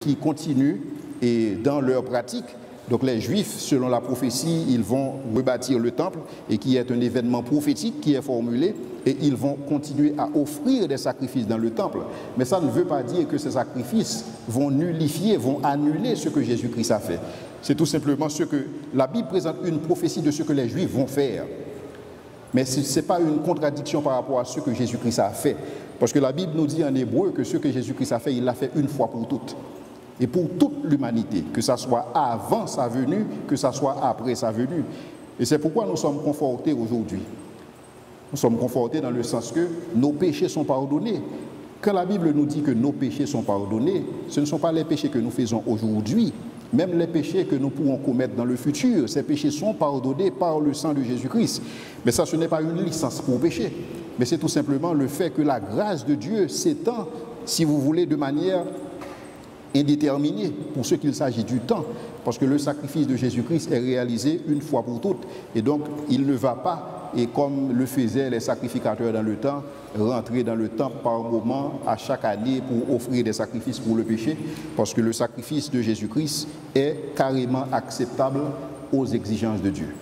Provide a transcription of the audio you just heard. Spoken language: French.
qui continuent et dans leur pratique. Donc les Juifs, selon la prophétie, ils vont rebâtir le temple et qui est un événement prophétique qui est formulé et ils vont continuer à offrir des sacrifices dans le temple. Mais ça ne veut pas dire que ces sacrifices vont nullifier, vont annuler ce que Jésus-Christ a fait. C'est tout simplement ce que la Bible présente une prophétie de ce que les Juifs vont faire. Mais ce n'est pas une contradiction par rapport à ce que Jésus-Christ a fait. Parce que la Bible nous dit en hébreu que ce que Jésus-Christ a fait, il l'a fait une fois pour toutes. Et pour toute l'humanité, que ce soit avant sa venue, que ce soit après sa venue. Et c'est pourquoi nous sommes confortés aujourd'hui. Nous sommes confortés dans le sens que nos péchés sont pardonnés. Quand la Bible nous dit que nos péchés sont pardonnés, ce ne sont pas les péchés que nous faisons aujourd'hui, même les péchés que nous pourrons commettre dans le futur. Ces péchés sont pardonnés par le sang de Jésus-Christ. Mais ça, ce n'est pas une licence pour pécher. Mais c'est tout simplement le fait que la grâce de Dieu s'étend, si vous voulez, de manière indéterminé pour ce qu'il s'agit du temps, parce que le sacrifice de Jésus-Christ est réalisé une fois pour toutes, et donc il ne va pas, et comme le faisaient les sacrificateurs dans le temps, rentrer dans le temple par moment à chaque année pour offrir des sacrifices pour le péché, parce que le sacrifice de Jésus-Christ est carrément acceptable aux exigences de Dieu.